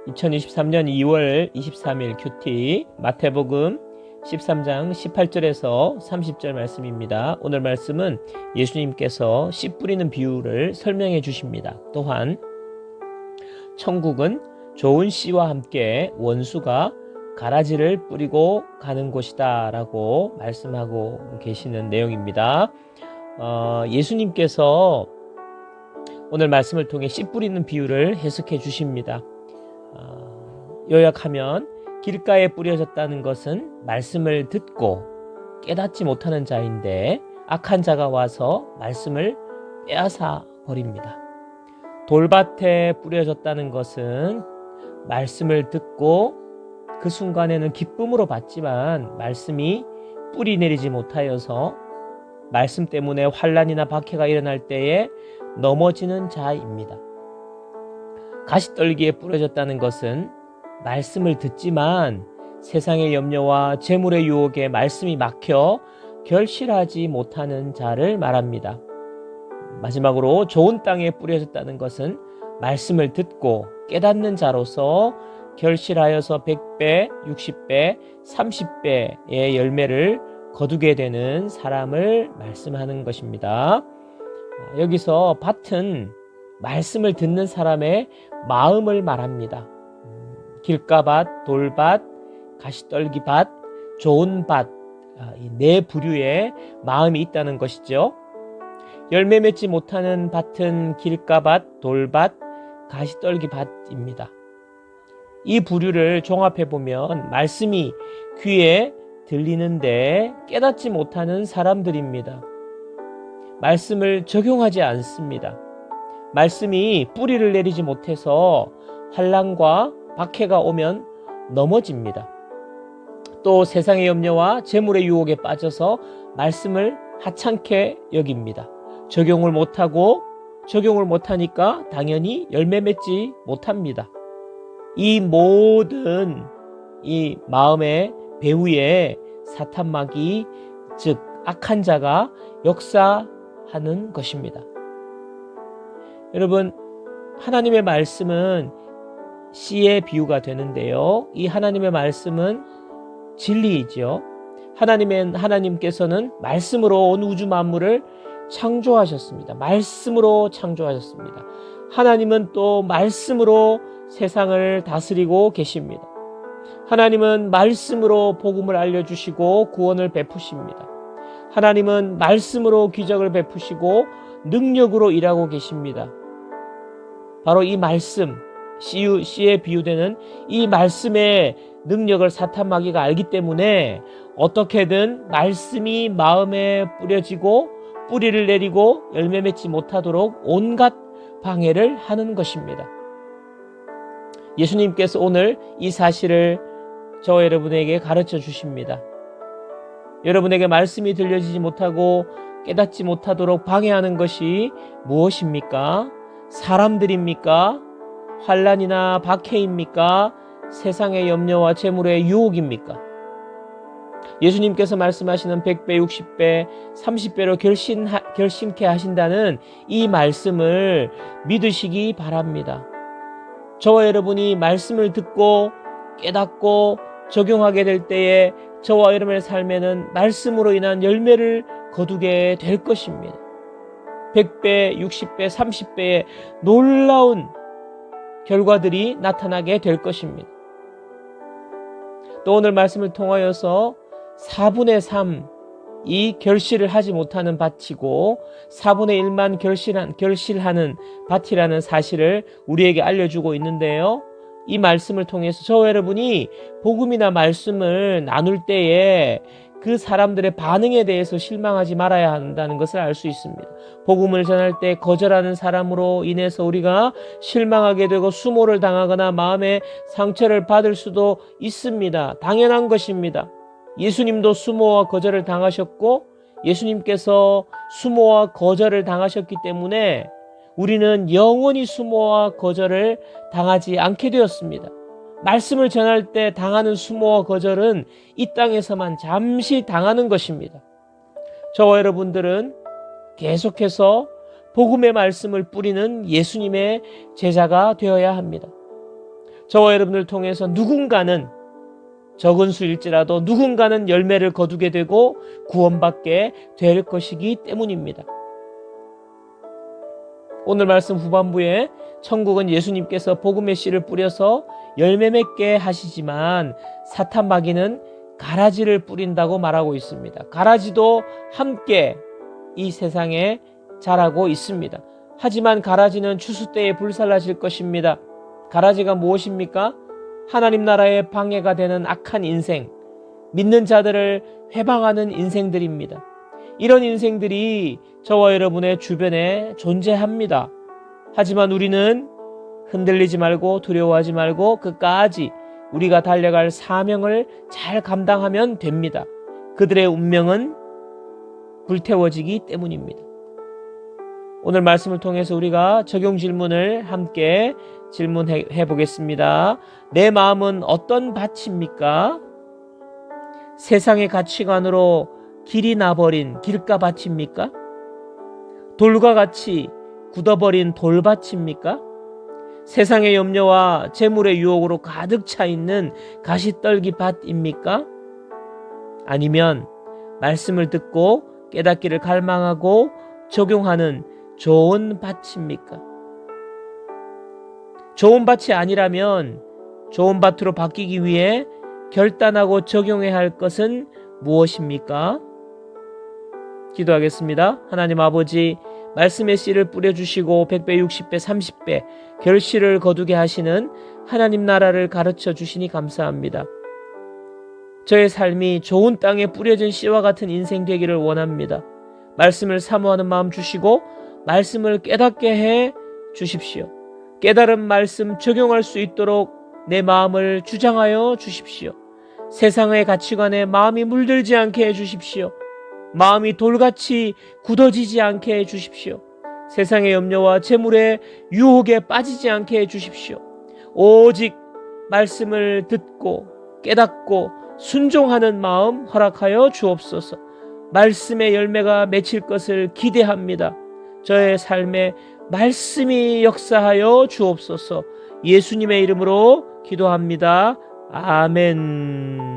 2023년 2월 23일 큐티 마태복음 13장 18절에서 30절 말씀입니다. 오늘 말씀은 예수님께서 씨 뿌리는 비유를 설명해 주십니다. 또한 천국은 좋은 씨와 함께 원수가 가라지를 뿌리고 가는 곳이다 라고 말씀하고 계시는 내용입니다. 예수님께서 오늘 말씀을 통해 씨 뿌리는 비유를 해석해 주십니다. 요약하면 길가에 뿌려졌다는 것은 말씀을 듣고 깨닫지 못하는 자인데 악한 자가 와서 말씀을 빼앗아 버립니다. 돌밭에 뿌려졌다는 것은 말씀을 듣고 그 순간에는 기쁨으로 받지만 말씀이 뿌리 내리지 못하여서 말씀 때문에 환난이나 박해가 일어날 때에 넘어지는 자입니다. 가시떨기에 뿌려졌다는 것은 말씀을 듣지만 세상의 염려와 재물의 유혹에 말씀이 막혀 결실하지 못하는 자를 말합니다. 마지막으로 좋은 땅에 뿌려졌다는 것은 말씀을 듣고 깨닫는 자로서 결실하여서 100배, 60배, 30배의 열매를 거두게 되는 사람을 말씀하는 것입니다. 여기서 밭은 말씀을 듣는 사람의 마음을 말합니다. 길가밭, 돌밭, 가시떨기밭, 좋은 밭, 이 네 부류의 마음이 있다는 것이죠. 열매 맺지 못하는 밭은 길가밭, 돌밭, 가시떨기밭입니다. 이 부류를 종합해 보면 말씀이 귀에 들리는데 깨닫지 못하는 사람들입니다. 말씀을 적용하지 않습니다. 말씀이 뿌리를 내리지 못해서 환난과 박해가 오면 넘어집니다. 또 세상의 염려와 재물의 유혹에 빠져서 말씀을 하찮게 여깁니다. 적용을 못하니까 당연히 열매 맺지 못합니다. 이 모든 이 마음의 배후에 사탄마귀 즉 악한 자가 역사하는 것입니다. 여러분, 하나님의 말씀은 씨의 비유가 되는데요. 이 하나님의 말씀은 진리이죠. 하나님께서는 말씀으로 온 우주 만물을 창조하셨습니다. 말씀으로 창조하셨습니다. 하나님은 또 말씀으로 세상을 다스리고 계십니다. 하나님은 말씀으로 복음을 알려주시고 구원을 베푸십니다. 하나님은 말씀으로 기적을 베푸시고 능력으로 일하고 계십니다. 바로 이 말씀, 씨에 비유되는 이 말씀의 능력을 사탄마귀가 알기 때문에 어떻게든 말씀이 마음에 뿌려지고 뿌리를 내리고 열매 맺지 못하도록 온갖 방해를 하는 것입니다. 예수님께서 오늘 이 사실을 저와 여러분에게 가르쳐 주십니다. 여러분에게 말씀이 들려지지 못하고 깨닫지 못하도록 방해하는 것이 무엇입니까? 사람들입니까? 환난이나 박해입니까? 세상의 염려와 재물의 유혹입니까? 예수님께서 말씀하시는 100배, 60배, 30배로 결심케 하신다는 이 말씀을 믿으시기 바랍니다. 저와 여러분이 말씀을 듣고 깨닫고 적용하게 될 때에 저와 여러분의 삶에는 말씀으로 인한 열매를 거두게 될 것입니다. 100배, 60배, 30배의 놀라운 결과들이 나타나게 될 것입니다. 또 오늘 말씀을 통하여서 4분의 3이 결실을 하지 못하는 밭이고 4분의 1만 결실하는 밭이라는 사실을 우리에게 알려주고 있는데요. 이 말씀을 통해서 저와 여러분이 복음이나 말씀을 나눌 때에 그 사람들의 반응에 대해서 실망하지 말아야 한다는 것을 알 수 있습니다. 복음을 전할 때 거절하는 사람으로 인해서 우리가 실망하게 되고 수모를 당하거나 마음의 상처를 받을 수도 있습니다. 당연한 것입니다. 예수님도 수모와 거절을 당하셨고 예수님께서 수모와 거절을 당하셨기 때문에 우리는 영원히 수모와 거절을 당하지 않게 되었습니다. 말씀을 전할 때 당하는 수모와 거절은 이 땅에서만 잠시 당하는 것입니다. 저와 여러분들은 계속해서 복음의 말씀을 뿌리는 예수님의 제자가 되어야 합니다. 저와 여러분을 통해서 누군가는 적은 수일지라도 누군가는 열매를 거두게 되고 구원받게 될 것이기 때문입니다. 오늘 말씀 후반부에 천국은 예수님께서 복음의 씨를 뿌려서 열매 맺게 하시지만 사탄 마귀는 가라지를 뿌린다고 말하고 있습니다. 가라지도 함께 이 세상에 자라고 있습니다. 하지만 가라지는 추수 때에 불살라질 것입니다. 가라지가 무엇입니까? 하나님 나라에 방해가 되는 악한 인생, 믿는 자들을 회방하는 인생들입니다. 이런 인생들이 저와 여러분의 주변에 존재합니다. 하지만 우리는 흔들리지 말고 두려워하지 말고 끝까지 우리가 달려갈 사명을 잘 감당하면 됩니다. 그들의 운명은 불태워지기 때문입니다. 오늘 말씀을 통해서 우리가 적용 질문을 함께 질문해 보겠습니다. 내 마음은 어떤 밭입니까? 세상의 가치관으로 길이 나버린 길가밭입니까? 돌과 같이 굳어버린 돌밭입니까? 세상의 염려와 재물의 유혹으로 가득 차 있는 가시떨기 밭입니까? 아니면 말씀을 듣고 깨닫기를 갈망하고 적용하는 좋은 밭입니까? 좋은 밭이 아니라면 좋은 밭으로 바뀌기 위해 결단하고 적용해야 할 것은 무엇입니까? 기도하겠습니다. 하나님 아버지, 말씀의 씨를 뿌려주시고 100배, 60배, 30배 결실을 거두게 하시는 하나님 나라를 가르쳐 주시니 감사합니다. 저의 삶이 좋은 땅에 뿌려진 씨와 같은 인생 되기를 원합니다. 말씀을 사모하는 마음 주시고 말씀을 깨닫게 해 주십시오. 깨달은 말씀 적용할 수 있도록 내 마음을 주장하여 주십시오. 세상의 가치관에 마음이 물들지 않게 해 주십시오. 마음이 돌같이 굳어지지 않게 해 주십시오. 세상의 염려와 재물의 유혹에 빠지지 않게 해 주십시오. 오직 말씀을 듣고 깨닫고 순종하는 마음 허락하여 주옵소서. 말씀의 열매가 맺힐 것을 기대합니다. 저의 삶에 말씀이 역사하여 주옵소서. 예수님의 이름으로 기도합니다. 아멘.